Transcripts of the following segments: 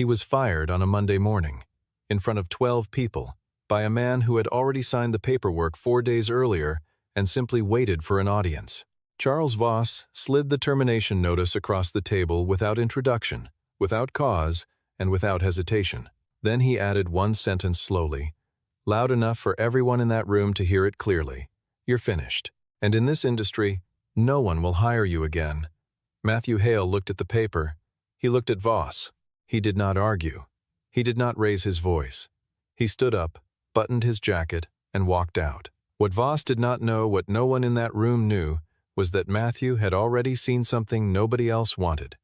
He was fired on a Monday morning, in front of 12 people, by a man who had already signed the paperwork 4 days earlier and simply waited for an audience. Charles Voss slid the termination notice across the table without introduction, without cause, and without hesitation. Then he added one sentence slowly, loud enough for everyone in that room to hear it clearly. "You're finished. And in this industry, no one will hire you again." Matthew Hale looked at the paper. He looked at Voss. He did not argue. He did not raise his voice. He stood up, buttoned his jacket, and walked out. What Voss did not know, what no one in that room knew, was that Matthew had already seen something nobody else wanted,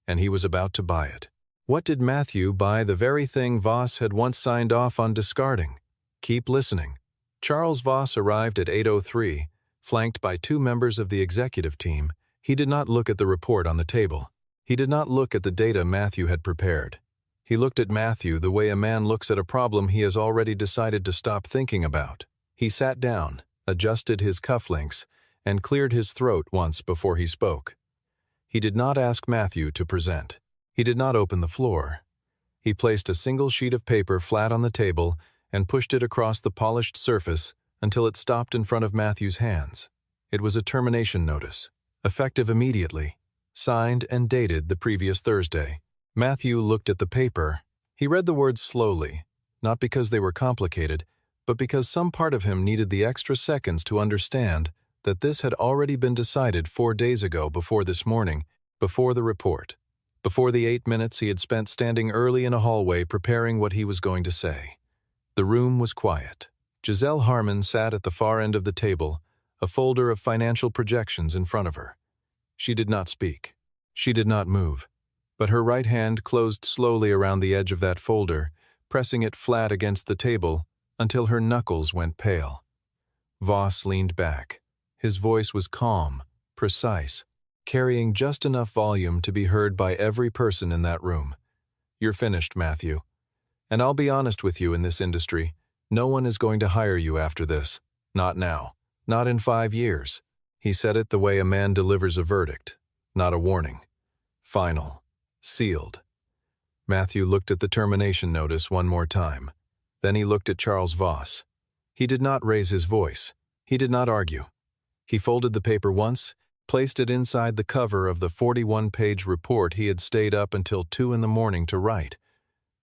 and he was about to buy it. What did Matthew buy? The very thing Voss had once signed off on discarding. Keep listening. Charles Voss arrived at 8:03, flanked by 2 members of the executive team. He did not look at the report on the table. He did not look at the data Matthew had prepared. He looked at Matthew the way a man looks at a problem he has already decided to stop thinking about. He sat down, adjusted his cufflinks, and cleared his throat once before he spoke. He did not ask Matthew to present. He did not open the floor. He placed a single sheet of paper flat on the table and pushed it across the polished surface until it stopped in front of Matthew's hands. It was a termination notice, effective immediately, signed and dated the previous Thursday. Matthew looked at the paper. He read the words slowly, not because they were complicated, but because some part of him needed the extra seconds to understand that this had already been decided 4 days ago, before this morning, before the report, before the 8 minutes he had spent standing early in a hallway preparing what he was going to say. The room was quiet. Giselle Harmon sat at the far end of the table, a folder of financial projections in front of her. She did not speak. She did not move, but her right hand closed slowly around the edge of that folder, pressing it flat against the table until her knuckles went pale. Voss leaned back. His voice was calm, precise, carrying just enough volume to be heard by every person in that room. "You're finished, Matthew. And I'll be honest with you, in this industry, no one is going to hire you after this. Not now. Not in 5 years." He said it the way a man delivers a verdict, not a warning. Final. Sealed. Matthew looked at the termination notice one more time. Then he looked at Charles Voss. He did not raise his voice. He did not argue. He folded the paper once, placed it inside the cover of the 41-page report he had stayed up until 2 in the morning to write,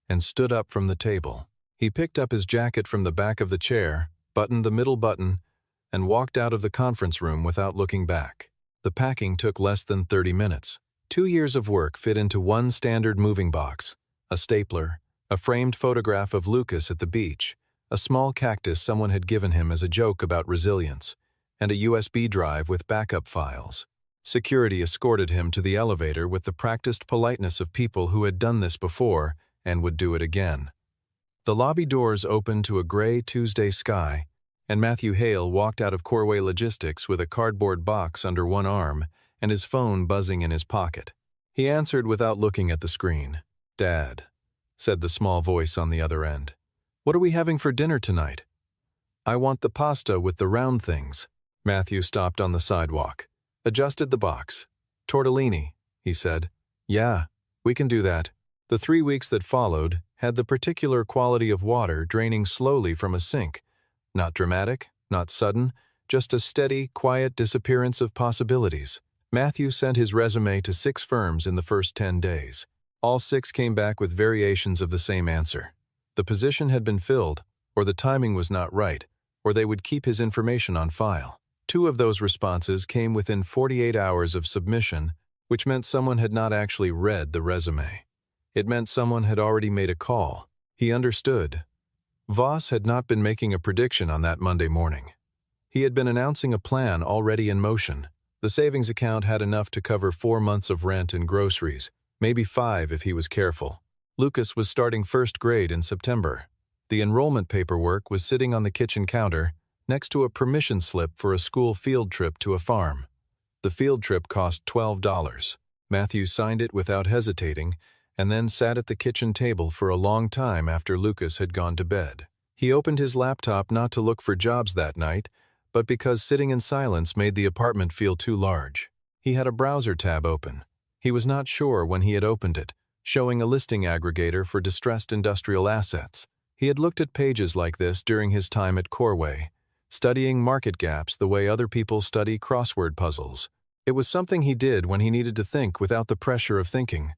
and stood up from the table. He picked up his jacket from the back of the chair, buttoned the middle button, and walked out of the conference room without looking back. The packing took less than 30 minutes. 2 years of work fit into one standard moving box: a stapler, a framed photograph of Lucas at the beach, a small cactus someone had given him as a joke about resilience, and a USB drive with backup files. Security escorted him to the elevator with the practiced politeness of people who had done this before and would do it again. The lobby doors opened to a gray Tuesday sky, and Matthew Hale walked out of Corway Logistics with a cardboard box under one arm and his phone buzzing in his pocket. He answered without looking at the screen. "Dad," said the small voice on the other end. "What are we having for dinner tonight?" "I want the pasta with the round things." Matthew stopped on the sidewalk, adjusted the box. "Tortellini," he said. "Yeah, we can do that." The 3 weeks that followed had the particular quality of water draining slowly from a sink. Not dramatic, not sudden, just a steady, quiet disappearance of possibilities. Matthew sent his resume to 6 firms in the first 10 days. All 6 came back with variations of the same answer. The position had been filled, or the timing was not right, or they would keep his information on file. 2 of those responses came within 48 hours of submission, which meant someone had not actually read the resume. It meant someone had already made a call. He understood. Voss had not been making a prediction on that Monday morning. He had been announcing a plan already in motion. The savings account had enough to cover 4 months of rent and groceries, maybe 5 if he was careful. Lucas was starting 1st grade in September. The enrollment paperwork was sitting on the kitchen counter next to a permission slip for a school field trip to a farm. The field trip cost $12. Matthew signed it without hesitating and then sat at the kitchen table for a long time after Lucas had gone to bed. He opened his laptop not to look for jobs that night, but because sitting in silence made the apartment feel too large. He had a browser tab open. He was not sure when he had opened it, showing a listing aggregator for distressed industrial assets. He had looked at pages like this during his time at Corway, studying market gaps the way other people study crossword puzzles. It was something he did when he needed to think without the pressure of thinking.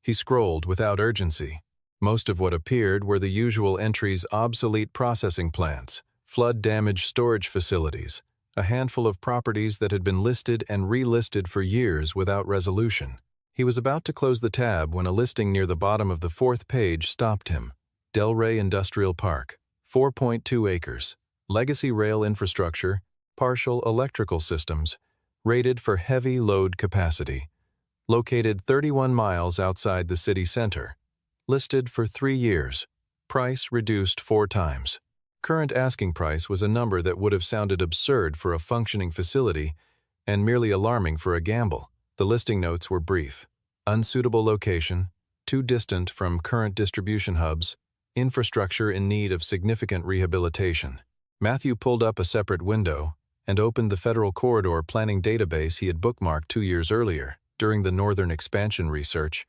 He scrolled without urgency. Most of what appeared were the usual entries: obsolete processing plants, flood-damaged storage facilities, a handful of properties that had been listed and relisted for years without resolution. He was about to close the tab when a listing near the bottom of the fourth page stopped him. Delray Industrial Park, 4.2 acres, legacy rail infrastructure, partial electrical systems, rated for heavy load capacity, located 31 miles outside the city center, listed for 3 years, price reduced 4 times. Current asking price was a number that would have sounded absurd for a functioning facility and merely alarming for a gamble. The listing notes were brief: unsuitable location, too distant from current distribution hubs, infrastructure in need of significant rehabilitation. Matthew pulled up a separate window and opened the Federal Corridor Planning database he had bookmarked 2 years earlier. During the Northern Expansion research,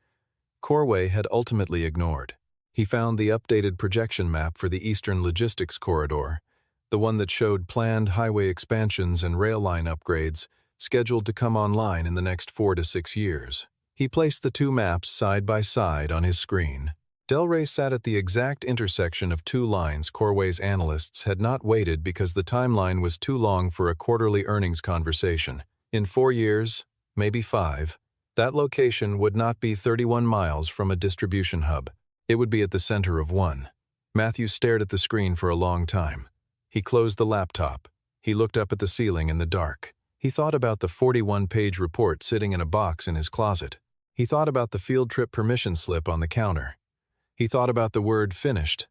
Corway had ultimately ignored. He found the updated projection map for the Eastern Logistics Corridor, the one that showed planned highway expansions and rail line upgrades scheduled to come online in the next 4 to 6 years. He placed the two maps side by side on his screen. Delray sat at the exact intersection of 2 lines Corway's analysts had not waited because the timeline was too long for a quarterly earnings conversation. In 4 years, maybe 5, that location would not be 31 miles from a distribution hub. It would be at the center of one. Matthew stared at the screen for a long time. He closed the laptop. He looked up at the ceiling in the dark. He thought about the 41-page report sitting in a box in his closet. He thought about the field trip permission slip on the counter. He thought about the word "finished,"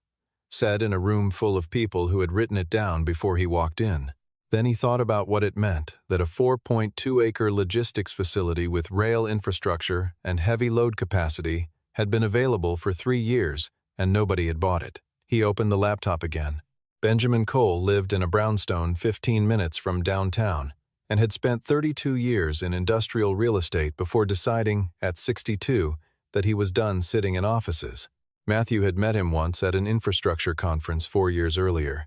said in a room full of people who had written it down before he walked in. Then he thought about what it meant that a 4.2-acre logistics facility with rail infrastructure and heavy load capacity had been available for 3 years and nobody had bought it. He opened the laptop again. Benjamin Cole lived in a brownstone 15 minutes from downtown and had spent 32 years in industrial real estate before deciding, at 62, that he was done sitting in offices. Matthew had met him once at an infrastructure conference 4 years earlier,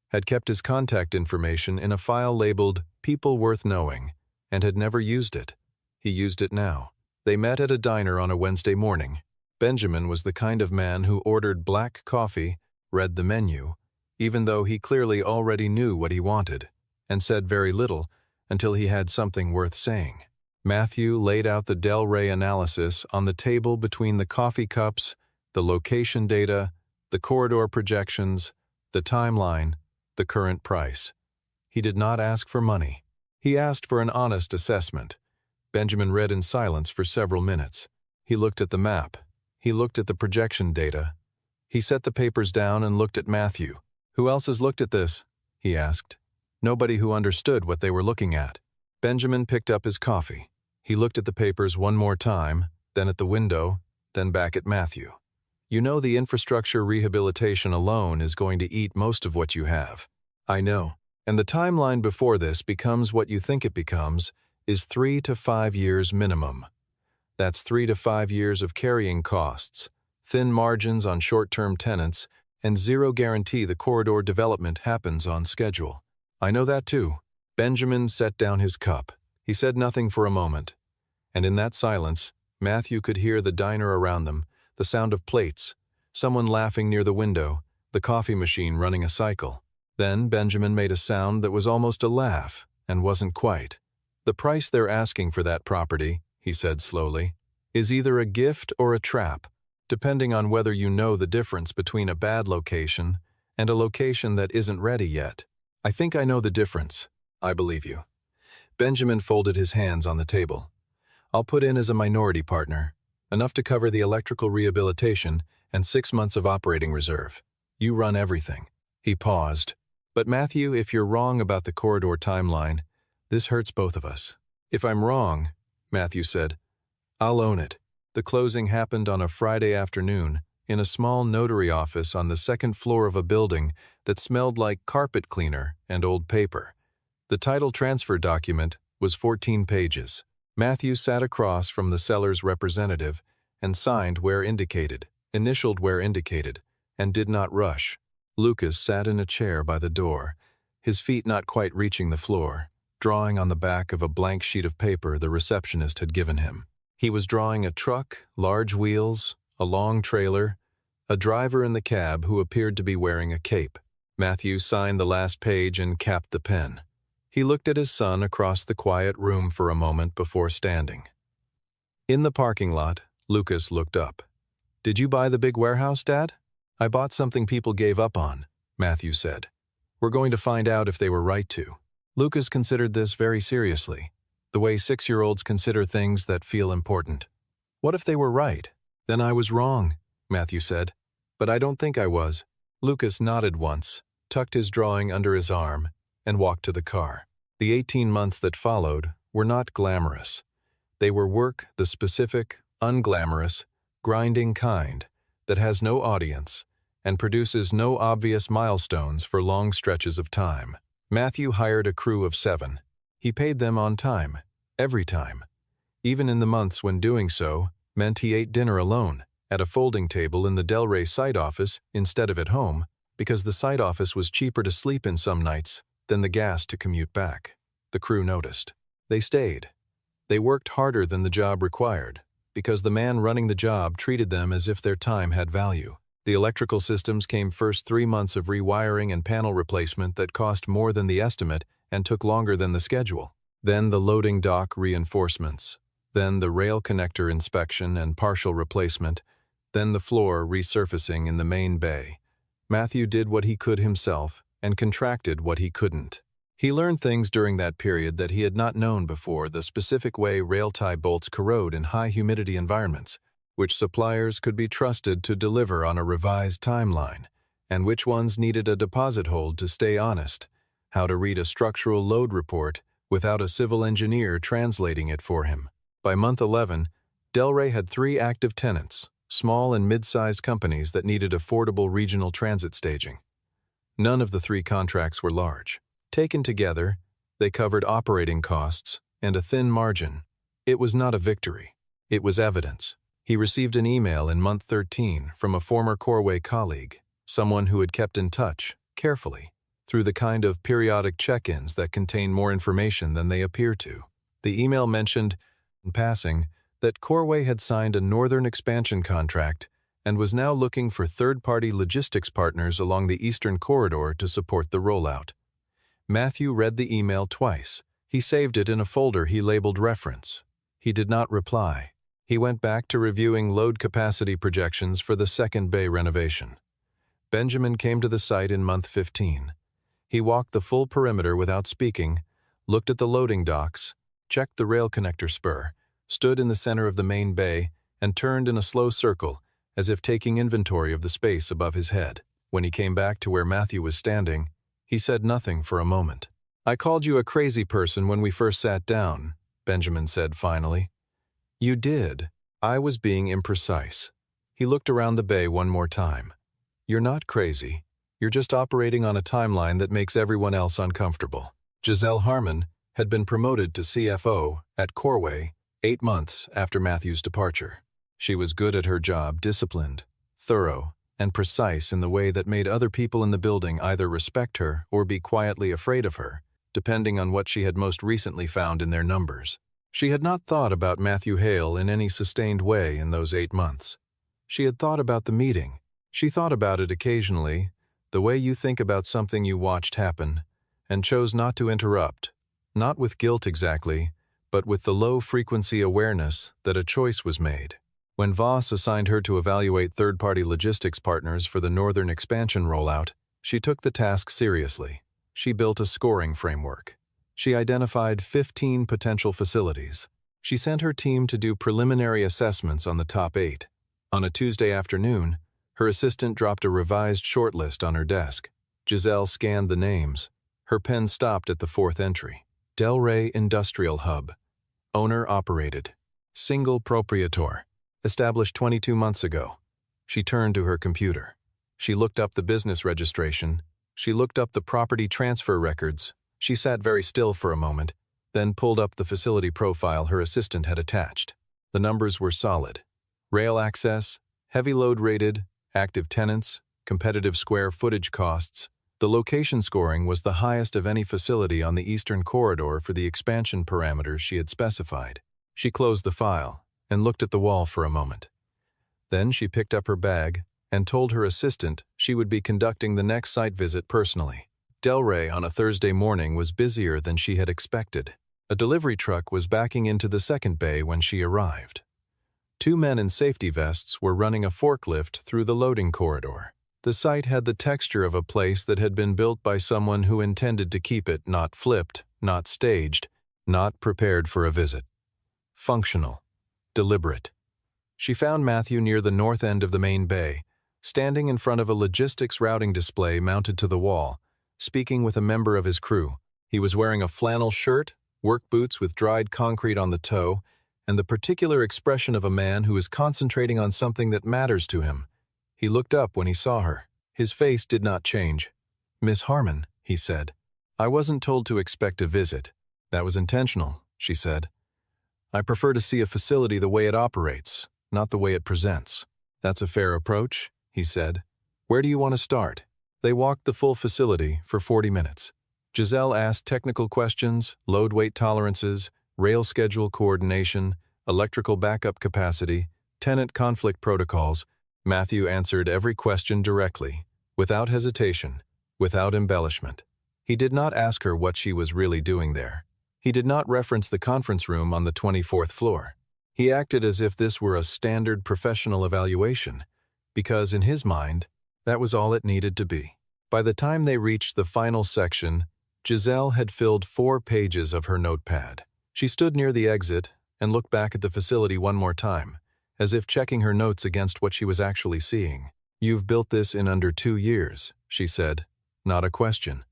had kept his contact information in a file labeled "People Worth Knowing," and had never used it. He used it now. They met at a diner on a Wednesday morning. Benjamin was the kind of man who ordered black coffee, read the menu, even though he clearly already knew what he wanted, and said very little until he had something worth saying. Matthew laid out the Delray analysis on the table between the coffee cups, the location data, the corridor projections, the timeline, the current price. He did not ask for money. He asked for an honest assessment. Benjamin read in silence for several minutes. He looked at the map. He looked at the projection data. He set the papers down and looked at Matthew. "Who else has looked at this?" he asked. Nobody who understood what they were looking at. Benjamin picked up his coffee. He looked at the papers one more time, then at the window, then back at Matthew. "You know the infrastructure rehabilitation alone is going to eat most of what you have." "I know. And the timeline before this becomes what you think it becomes, is 3 to 5 years minimum. That's 3 to 5 years of carrying costs, thin margins on short-term tenants, and zero guarantee the corridor development happens on schedule. I know that too." Benjamin set down his cup. He said nothing for a moment. And in that silence, Matthew could hear the diner around them, the sound of plates, someone laughing near the window, the coffee machine running a cycle. Then Benjamin made a sound that was almost a laugh, and wasn't quite. "The price they're asking for that property," he said slowly, "is either a gift or a trap, depending on whether you know the difference between a bad location and a location that isn't ready yet. I think I know the difference. I believe you." Benjamin folded his hands on the table. "I'll put in as a minority partner, enough to cover the electrical rehabilitation and 6 months of operating reserve. You run everything." He paused. "But Matthew, if you're wrong about the corridor timeline, this hurts both of us." "If I'm wrong," Matthew said, "I'll own it." The closing happened on a Friday afternoon in a small notary office on the second floor of a building that smelled like carpet cleaner and old paper. The title transfer document was 14 pages. Matthew sat across from the seller's representative and signed where indicated, initialed where indicated, and did not rush. Lucas sat in a chair by the door, his feet not quite reaching the floor, drawing on the back of a blank sheet of paper the receptionist had given him. He was drawing a truck, large wheels, a long trailer, a driver in the cab who appeared to be wearing a cape. Matthew signed the last page and capped the pen. He looked at his son across the quiet room for a moment before standing. In the parking lot, Lucas looked up. "Did you buy the big warehouse, Dad?" "I bought something people gave up on," Matthew said. "We're going to find out if they were right to." Lucas considered this very seriously, the way 6-year-olds consider things that feel important. "What if they were right?" "Then I was wrong," Matthew said. "But I don't think I was." Lucas nodded once, tucked his drawing under his arm, and walked to the car. The 18 months that followed were not glamorous. They were work, the specific, unglamorous, grinding kind that has no audience and produces no obvious milestones for long stretches of time. Matthew hired a crew of 7. He paid them on time, every time, even in the months when doing so meant he ate dinner alone, at a folding table in the Delray site office instead of at home, because the site office was cheaper to sleep in some nights than the gas to commute back. The crew noticed. They stayed. They worked harder than the job required, because the man running the job treated them as if their time had value. The electrical systems came first 3 months of rewiring and panel replacement that cost more than the estimate and took longer than the schedule. Then the loading dock reinforcements. Then the rail connector inspection and partial replacement. Then the floor resurfacing in the main bay. Matthew did what he could himself and contracted what he couldn't. He learned things during that period that he had not known before: the specific way rail tie bolts corrode in high humidity environments, which suppliers could be trusted to deliver on a revised timeline, and which ones needed a deposit hold to stay honest, how to read a structural load report without a civil engineer translating it for him. By month 11, Delray had 3 active tenants, small and mid-sized companies that needed affordable regional transit staging. None of the 3 contracts were large. Taken together, they covered operating costs and a thin margin. It was not a victory. It was evidence. He received an email in month 13 from a former Corway colleague, someone who had kept in touch, carefully, through the kind of periodic check-ins that contain more information than they appear to. The email mentioned, in passing, that Corway had signed a northern expansion contract and was now looking for third-party logistics partners along the eastern corridor to support the rollout. Matthew read the email twice. He saved it in a folder he labeled Reference. He did not reply. He went back to reviewing load capacity projections for the second bay renovation. Benjamin came to the site in month 15. He walked the full perimeter without speaking, looked at the loading docks, checked the rail connector spur, stood in the center of the main bay, and turned in a slow circle, as if taking inventory of the space above his head. When he came back to where Matthew was standing, he said nothing for a moment. "I called you a crazy person when we first sat down," Benjamin said finally. "You did. I was being imprecise." He looked around the bay one more time. "You're not crazy. You're just operating on a timeline that makes everyone else uncomfortable." Giselle Harmon had been promoted to CFO at Corway 8 months after Matthew's departure. She was good at her job, disciplined, thorough, and precise in the way that made other people in the building either respect her or be quietly afraid of her, depending on what she had most recently found in their numbers. She had not thought about Matthew Hale in any sustained way in those 8 months. She had thought about the meeting. She thought about it occasionally, the way you think about something you watched happen, and chose not to interrupt, not with guilt exactly, but with the low-frequency awareness that a choice was made. When Voss assigned her to evaluate third-party logistics partners for the northern expansion rollout, she took the task seriously. She built a scoring framework. She identified 15 potential facilities. She sent her team to do preliminary assessments on the top 8. On a Tuesday afternoon, her assistant dropped a revised shortlist on her desk. Giselle scanned the names. Her pen stopped at the 4th entry. Delray Industrial Hub. Owner-operated. Single proprietor. Established 22 months ago. She turned to her computer. She looked up the business registration. She looked up the property transfer records. She sat very still for a moment, then pulled up the facility profile her assistant had attached. The numbers were solid. Rail access, heavy load rated, active tenants, competitive square footage costs. The location scoring was the highest of any facility on the Eastern Corridor for the expansion parameters she had specified. She closed the file and looked at the wall for a moment. Then she picked up her bag and told her assistant she would be conducting the next site visit personally. Delray on a Thursday morning was busier than she had expected. A delivery truck was backing into the second bay when she arrived. Two men in safety vests were running a forklift through the loading corridor. The site had the texture of a place that had been built by someone who intended to keep it not flipped, not staged, not prepared for a visit. Functional. Deliberate. She found Matthew near the north end of the main bay, standing in front of a logistics routing display mounted to the wall, speaking with a member of his crew. He was wearing a flannel shirt, work boots with dried concrete on the toe, and the particular expression of a man who is concentrating on something that matters to him. He looked up when he saw her. His face did not change. "Miss Harmon," he said. "I wasn't told to expect a visit. That was intentional," she said. "I prefer to see a facility the way it operates, not the way it presents." "That's a fair approach," he said. "Where do you want to start?" They walked the full facility for 40 minutes. Giselle asked technical questions, load weight tolerances, rail schedule coordination, electrical backup capacity, tenant conflict protocols. Matthew answered every question directly, without hesitation, without embellishment. He did not ask her what she was really doing there. He did not reference the conference room on the 24th floor. He acted as if this were a standard professional evaluation, because in his mind, that was all it needed to be. By the time they reached the final section, Giselle had filled 4 pages of her notepad. She stood near the exit and looked back at the facility one more time, as if checking her notes against what she was actually seeing. "You've built this in under 2 years," she said. Not a question.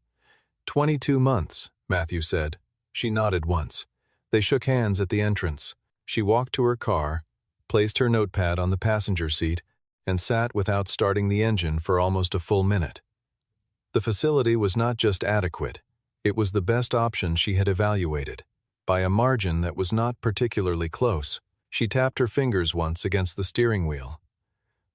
22 months, Matthew said. She nodded once. They shook hands at the entrance. She walked to her car, placed her notepad on the passenger seat, and sat without starting the engine for almost a full minute. The facility was not just adequate, it was the best option she had evaluated, by a margin that was not particularly close. She tapped her fingers once against the steering wheel.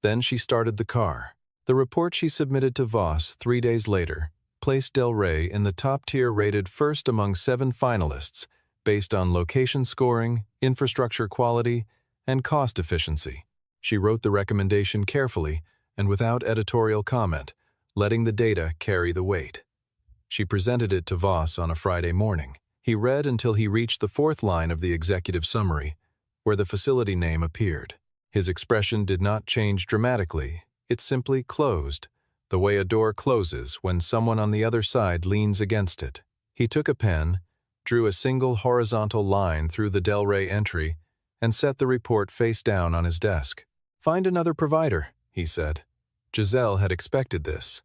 Then she started the car. The report she submitted to Voss 3 days later placed Delray in the top-tier rated first among 7 finalists based on location scoring, infrastructure quality, and cost efficiency. She wrote the recommendation carefully and without editorial comment, letting the data carry the weight. She presented it to Voss on a Friday morning. He read until he reached the 4th line of the executive summary, where the facility name appeared. His expression did not change dramatically, it simply closed, the way a door closes when someone on the other side leans against it. He took a pen, drew a single horizontal line through the Delray entry, and set the report face down on his desk. "Find another provider," he said. Giselle had expected this.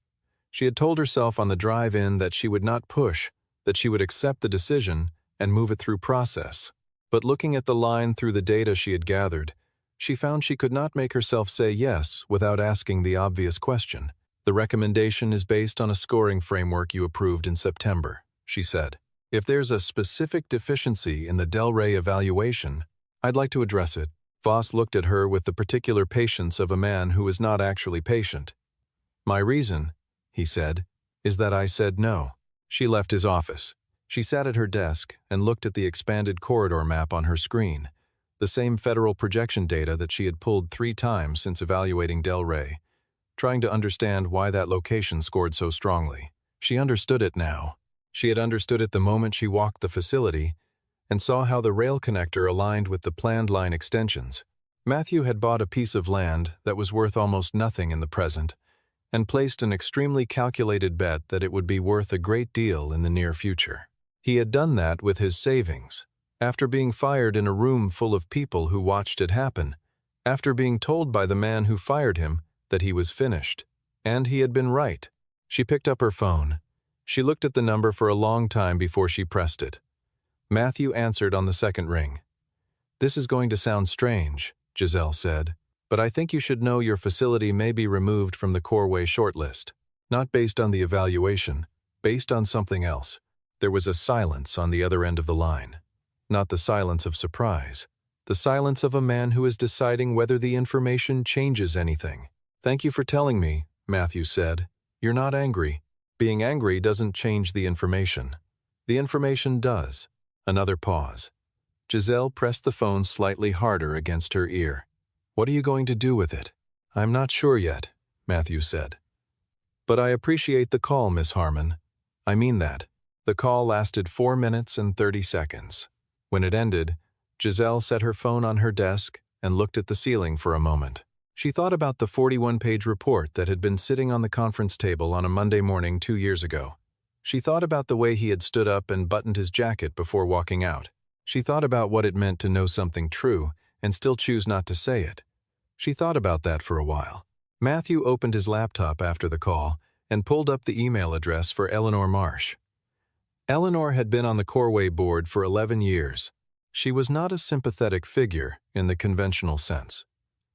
She had told herself on the drive in that she would not push, that she would accept the decision and move it through process. But looking at the line through the data she had gathered, she found she could not make herself say yes without asking the obvious question. "The recommendation is based on a scoring framework you approved in September," she said. "If there's a specific deficiency in the Delray evaluation, I'd like to address it." Voss looked at her with the particular patience of a man who is not actually patient. "My reason," he said, "is that I said no." She left his office. She sat at her desk and looked at the expanded corridor map on her screen, the same federal projection data that she had pulled 3 times since evaluating Delray, trying to understand why that location scored so strongly. She understood it now. She had understood it the moment she walked the facility and saw how the rail connector aligned with the planned line extensions. Matthew had bought a piece of land that was worth almost nothing in the present and placed an extremely calculated bet that it would be worth a great deal in the near future. He had done that with his savings, after being fired in a room full of people who watched it happen, after being told by the man who fired him that he was finished. And he had been right. She picked up her phone. She looked at the number for a long time before she pressed it. Matthew answered on the second ring. "This is going to sound strange," Giselle said, "but I think you should know your facility may be removed from the Corway shortlist. Not based on the evaluation, based on something else." There was a silence on the other end of the line. Not the silence of surprise, The silence of a man who is deciding whether the information changes anything. "Thank you for telling me," Matthew said. "You're not angry. Being angry doesn't change the information. The information does." Another pause. Giselle pressed the phone slightly harder against her ear. "What are you going to do with it?" "I'm not sure yet," Matthew said. "But I appreciate the call, Miss Harmon. I mean that." The call lasted 4 minutes and 30 seconds. When it ended, Giselle set her phone on her desk and looked at the ceiling for a moment. She thought about the 41-page report that had been sitting on the conference table on a Monday morning 2 years ago. She thought about the way he had stood up and buttoned his jacket before walking out. She thought about what it meant to know something true and still choose not to say it. She thought about that for a while. Matthew opened his laptop after the call and pulled up the email address for Eleanor Marsh. Eleanor had been on the Corway board for 11 years. She was not a sympathetic figure in the conventional sense.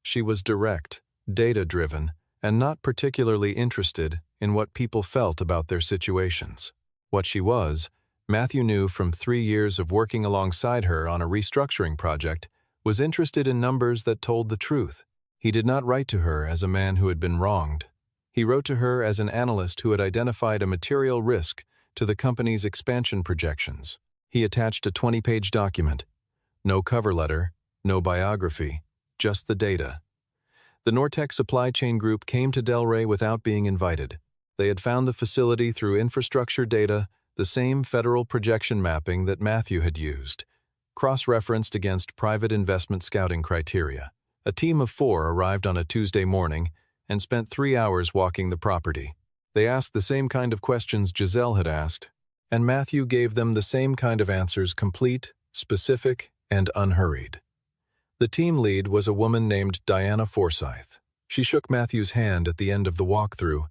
She was direct, data-driven, and not particularly interested in what people felt about their situations. What she was, Matthew knew from 3 years of working alongside her on a restructuring project, was interested in numbers that told the truth. He did not write to her as a man who had been wronged. He wrote to her as an analyst who had identified a material risk to the company's expansion projections. He attached a 20-page document. No cover letter, no biography, just the data. The Nortec Supply Chain Group came to Delray without being invited. They had found the facility through infrastructure data, the same federal projection mapping that Matthew had used, cross-referenced against private investment scouting criteria. A team of 4 arrived on a Tuesday morning and spent 3 hours walking the property. They asked the same kind of questions Giselle had asked, and Matthew gave them the same kind of answers, complete, specific, and unhurried. The team lead was a woman named Diana Forsyth. She shook Matthew's hand at the end of the walkthrough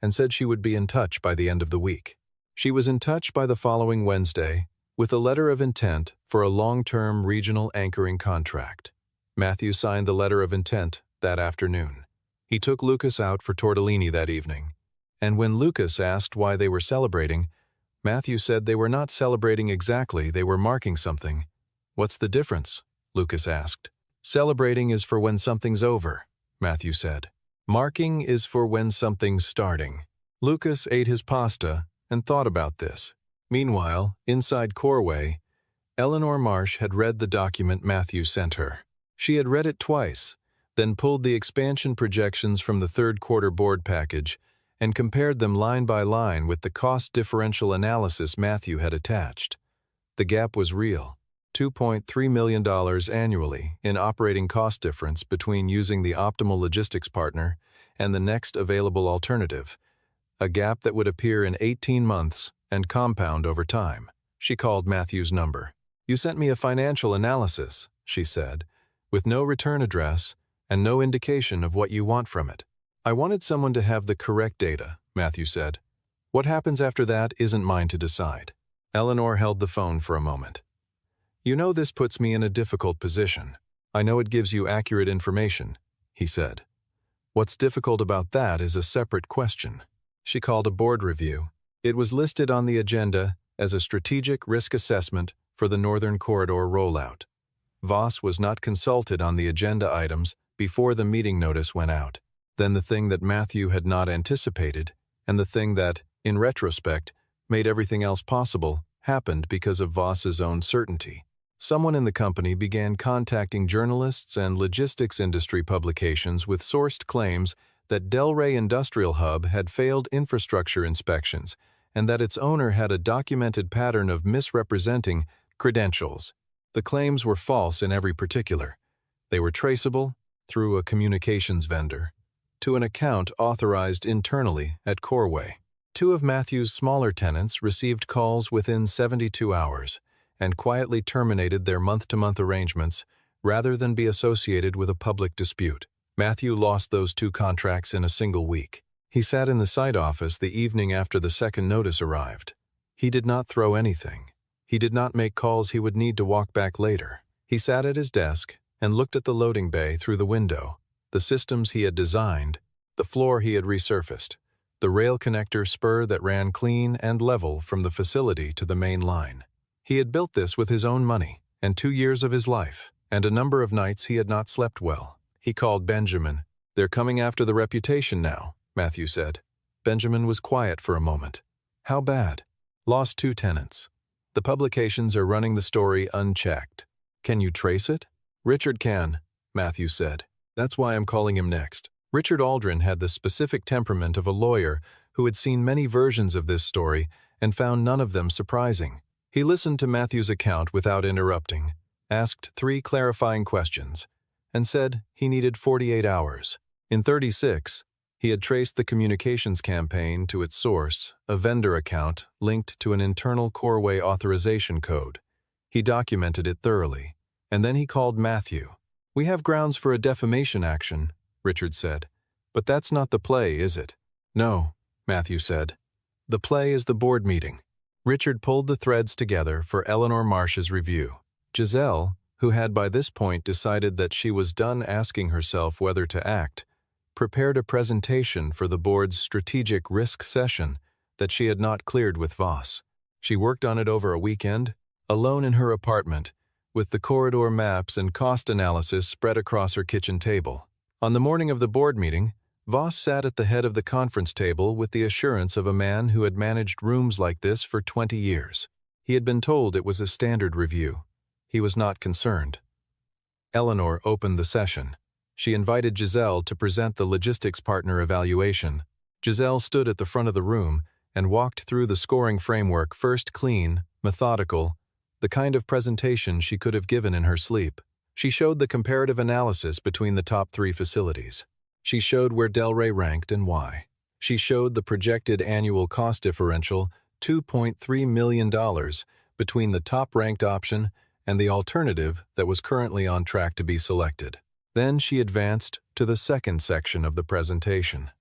and said she would be in touch by the end of the week. She was in touch by the following Wednesday with a letter of intent for a long-term regional anchoring contract. Matthew signed the letter of intent that afternoon. He took Lucas out for tortellini that evening, and when Lucas asked why they were celebrating, Matthew said they were not celebrating exactly, they were marking something. "What's the difference?" Lucas asked. "Celebrating is for when something's over," Matthew said. "Marking is for when something's starting." Lucas ate his pasta and thought about this. Meanwhile, inside Corway, Eleanor Marsh had read the document Matthew sent her. She had read it twice, then pulled the expansion projections from the third quarter board package and compared them line by line with the cost differential analysis Matthew had attached. The gap was real. $2.3 million annually in operating cost difference between using the optimal logistics partner and the next available alternative, a gap that would appear in 18 months and compound over time. She called Matthew's number. "You sent me a financial analysis," she said, "with no return address and no indication of what you want from it." "I wanted someone to have the correct data," Matthew said. "What happens after that isn't mine to decide." Eleanor held the phone for a moment. "You know this puts me in a difficult position. I know it gives you accurate information," he said. "What's difficult about that is a separate question." She called a board review. It was listed on the agenda as a strategic risk assessment for the Northern Corridor rollout. Voss was not consulted on the agenda items before the meeting notice went out. Then the thing that Matthew had not anticipated, and the thing that, in retrospect, made everything else possible, happened because of Voss's own certainty. Someone in the company began contacting journalists and logistics industry publications with sourced claims that Delray Industrial Hub had failed infrastructure inspections and that its owner had a documented pattern of misrepresenting credentials. The claims were false in every particular. They were traceable, through a communications vendor, to an account authorized internally at Corway. 2 of Matthew's smaller tenants received calls within 72 hours and quietly terminated their month-to-month arrangements rather than be associated with a public dispute. Matthew lost those 2 contracts in a single week. He sat in the site office the evening after the second notice arrived. He did not throw anything. He did not make calls he would need to walk back later. He sat at his desk and looked at the loading bay through the window, the systems he had designed, the floor he had resurfaced, the rail connector spur that ran clean and level from the facility to the main line. He had built this with his own money and 2 years of his life, and a number of nights he had not slept well. He called Benjamin. "They're coming after the reputation now," Matthew said. Benjamin was quiet for a moment. "How bad?" "Lost 2 tenants. The publications are running the story unchecked." "Can you trace it?" "Richard can," Matthew said. "That's why I'm calling him next." Richard Aldrin had the specific temperament of a lawyer who had seen many versions of this story and found none of them surprising. He listened to Matthew's account without interrupting, asked 3 clarifying questions, and said he needed 48 hours. In 36, he had traced the communications campaign to its source, a vendor account linked to an internal Corway authorization code. He documented it thoroughly, and then he called Matthew. "We have grounds for a defamation action," Richard said. "But that's not the play, is it?" "No," Matthew said. "The play is the board meeting." Richard pulled the threads together for Eleanor Marsh's review. Giselle, who had by this point decided that she was done asking herself whether to act, prepared a presentation for the board's strategic risk session that she had not cleared with Voss. She worked on it over a weekend, alone in her apartment, with the corridor maps and cost analysis spread across her kitchen table. On the morning of the board meeting, Voss sat at the head of the conference table with the assurance of a man who had managed rooms like this for 20 years. He had been told it was a standard review. He was not concerned. Eleanor opened the session. She invited Giselle to present the logistics partner evaluation. Giselle stood at the front of the room and walked through the scoring framework, first clean, methodical, the kind of presentation she could have given in her sleep. She showed the comparative analysis between the top 3 facilities. She showed where Delray ranked and why. She showed the projected annual cost differential, $2.3 million, between the top-ranked option and the alternative that was currently on track to be selected. Then she advanced to the second section of the presentation.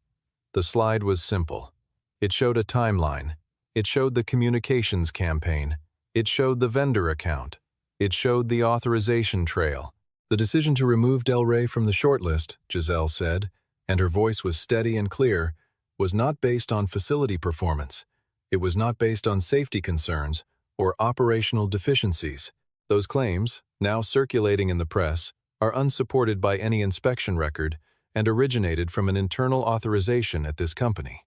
The slide was simple. It showed a timeline. It showed the communications campaign. It showed the vendor account. It showed the authorization trail. "The decision to remove Delray from the shortlist," Giselle said, and her voice was steady and clear, "was not based on facility performance. It was not based on safety concerns or operational deficiencies. Those claims, now circulating in the press, are unsupported by any inspection record and originated from an internal authorization at this company."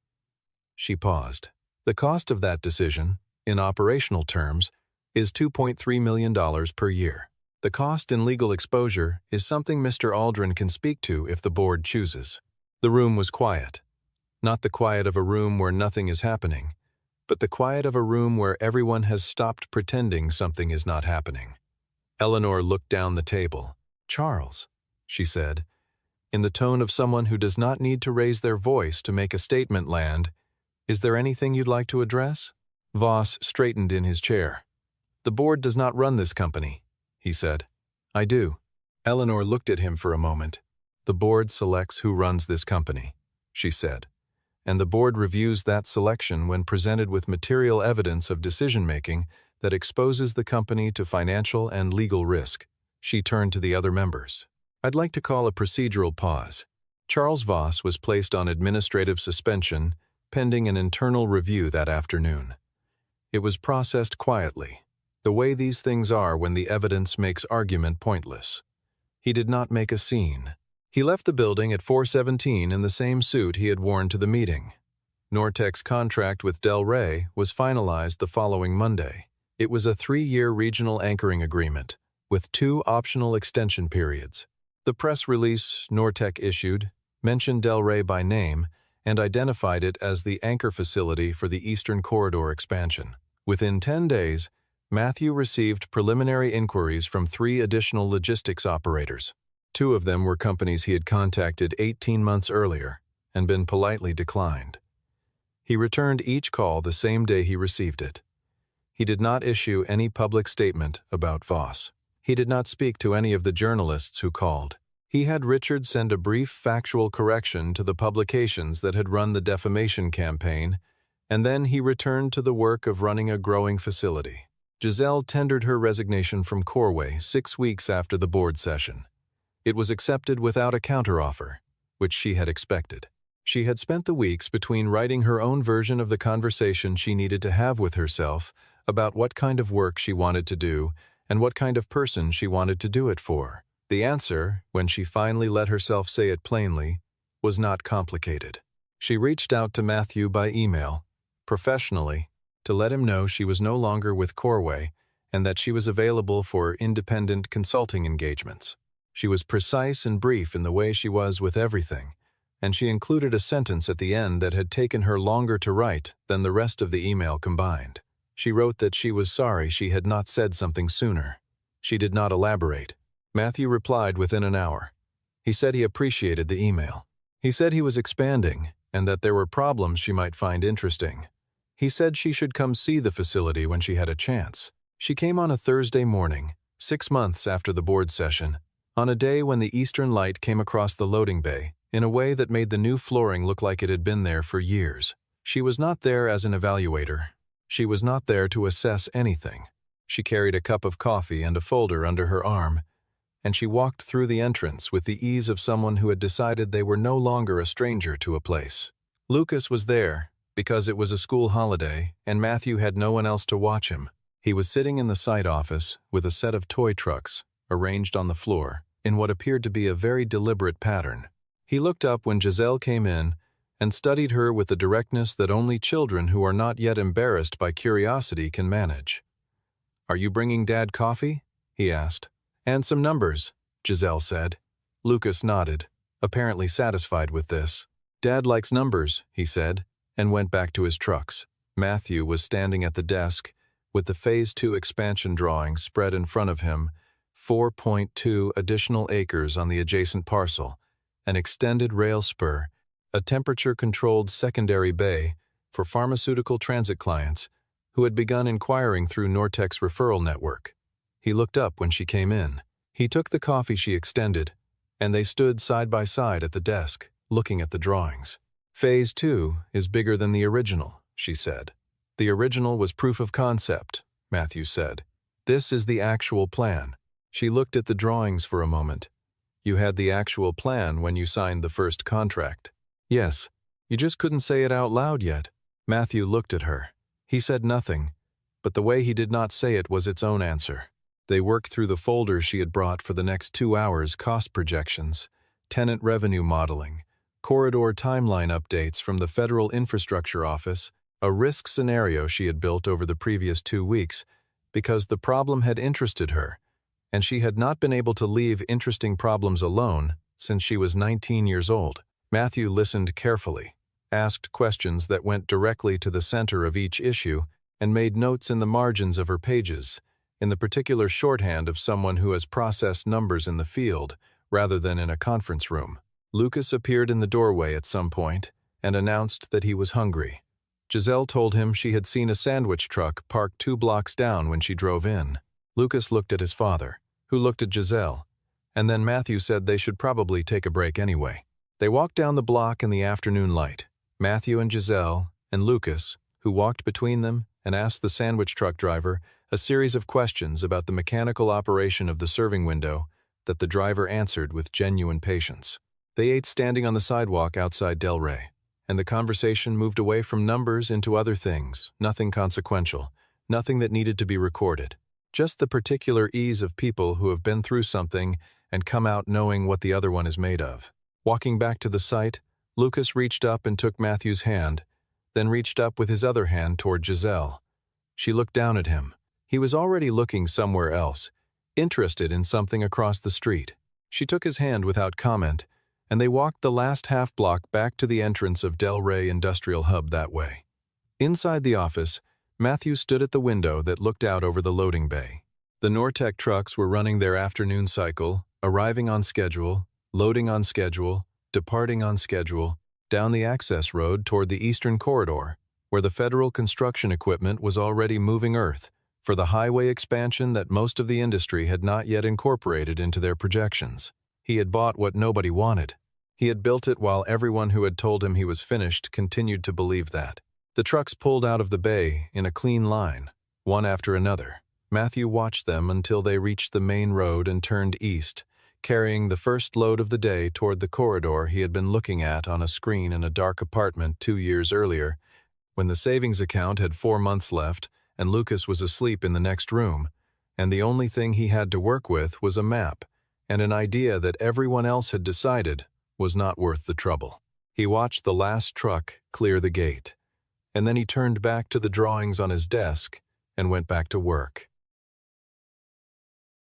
She paused. "The cost of that decision, in operational terms, is $2.3 million per year. The cost in legal exposure is something Mr. Aldrin can speak to if the board chooses." The room was quiet. Not the quiet of a room where nothing is happening, but the quiet of a room where everyone has stopped pretending something is not happening. Eleanor looked down the table. "Charles," she said, in the tone of someone who does not need to raise their voice to make a statement land, "is there anything you'd like to address?" Voss straightened in his chair. "The board does not run this company," he said. "I do." Eleanor looked at him for a moment. "The board selects who runs this company," she said, "and the board reviews that selection when presented with material evidence of decision-making that exposes the company to financial and legal risk." She turned to the other members. "I'd like to call a procedural pause." Charles Voss was placed on administrative suspension pending an internal review that afternoon. It was processed quietly, the way these things are when the evidence makes argument pointless. He did not make a scene. He left the building at 4:17 in the same suit he had worn to the meeting. Nortec's contract with Delray was finalized the following Monday. It was a 3-year regional anchoring agreement, with 2 optional extension periods. The press release Nortec issued mentioned Delray by name and identified it as the anchor facility for the Eastern Corridor expansion. Within 10 days, Matthew received preliminary inquiries from 3 additional logistics operators. 2 of them were companies he had contacted 18 months earlier and been politely declined. He returned each call the same day he received it. He did not issue any public statement about Voss. He did not speak to any of the journalists who called. He had Richard send a brief factual correction to the publications that had run the defamation campaign, and then he returned to the work of running a growing facility. Giselle tendered her resignation from Corway 6 weeks after the board session. It was accepted without a counteroffer, which she had expected. She had spent the weeks between writing her own version of the conversation she needed to have with herself about what kind of work she wanted to do and what kind of person she wanted to do it for. The answer, when she finally let herself say it plainly, was not complicated. She reached out to Matthew by email, professionally, to let him know she was no longer with Corway and that she was available for independent consulting engagements. She was precise and brief in the way she was with everything, and she included a sentence at the end that had taken her longer to write than the rest of the email combined. She wrote that she was sorry she had not said something sooner. She did not elaborate. Matthew replied within an hour. He said he appreciated the email. He said he was expanding and that there were problems she might find interesting. He said she should come see the facility when she had a chance. She came on a Thursday morning, 6 months after the board session, on a day when the eastern light came across the loading bay in a way that made the new flooring look like it had been there for years. She was not there as an evaluator. She was not there to assess anything. She carried a cup of coffee and a folder under her arm, and she walked through the entrance with the ease of someone who had decided they were no longer a stranger to a place. Lucas was there because it was a school holiday and Matthew had no one else to watch him. He was sitting in the site office with a set of toy trucks arranged on the floor in what appeared to be a very deliberate pattern. He looked up when Giselle came in and studied her with the directness that only children who are not yet embarrassed by curiosity can manage. "Are you bringing Dad coffee?" he asked. "And some numbers," Giselle said. Lucas nodded, apparently satisfied with this. "Dad likes numbers," he said, and went back to his trucks. Matthew was standing at the desk with the Phase 2 expansion drawings spread in front of him, 4.2 additional acres on the adjacent parcel, an extended rail spur, a temperature-controlled secondary bay for pharmaceutical transit clients who had begun inquiring through Nortec's referral network. He looked up when she came in. He took the coffee she extended, and they stood side by side at the desk, looking at the drawings. "Phase 2 is bigger than the original," she said. "The original was proof of concept," Matthew said. "This is the actual plan." She looked at the drawings for a moment. "You had the actual plan when you signed the first contract." "Yes. You just couldn't say it out loud yet." Matthew looked at her. He said nothing, but the way he did not say it was its own answer. They worked through the folders she had brought for the next 2 hours: cost projections, tenant revenue modeling, corridor timeline updates from the Federal Infrastructure Office, a risk scenario she had built over the previous 2 weeks because the problem had interested her, and she had not been able to leave interesting problems alone since she was 19 years old. Matthew listened carefully, asked questions that went directly to the center of each issue, and made notes in the margins of her pages, in the particular shorthand of someone who has processed numbers in the field rather than in a conference room. Lucas appeared in the doorway at some point and announced that he was hungry. Giselle told him she had seen a sandwich truck parked 2 blocks down when she drove in. Lucas looked at his father, who looked at Giselle, and then Matthew said they should probably take a break anyway. They walked down the block in the afternoon light. Matthew and Giselle and Lucas, who walked between them and asked the sandwich truck driver a series of questions about the mechanical operation of the serving window that the driver answered with genuine patience. They ate standing on the sidewalk outside Delray, and the conversation moved away from numbers into other things, nothing consequential, nothing that needed to be recorded. Just the particular ease of people who have been through something and come out knowing what the other one is made of. Walking back to the site, Lucas reached up and took Matthew's hand, then reached up with his other hand toward Giselle. She looked down at him. He was already looking somewhere else, interested in something across the street. She took his hand without comment, and they walked the last half-block back to the entrance of Delray Industrial Hub that way. Inside the office, Matthew stood at the window that looked out over the loading bay. The Nortec trucks were running their afternoon cycle, arriving on schedule, loading on schedule, departing on schedule, down the access road toward the eastern corridor, where the federal construction equipment was already moving earth for the highway expansion that most of the industry had not yet incorporated into their projections. He had bought what nobody wanted. He had built it while everyone who had told him he was finished continued to believe that. The trucks pulled out of the bay in a clean line, one after another. Matthew watched them until they reached the main road and turned east, carrying the first load of the day toward the corridor he had been looking at on a screen in a dark apartment 2 years earlier, when the savings account had 4 months left and Lucas was asleep in the next room. and the only thing he had to work with was a map and an idea that everyone else had decided was not worth the trouble. He watched the last truck clear the gate, and then he turned back to the drawings on his desk and went back to work.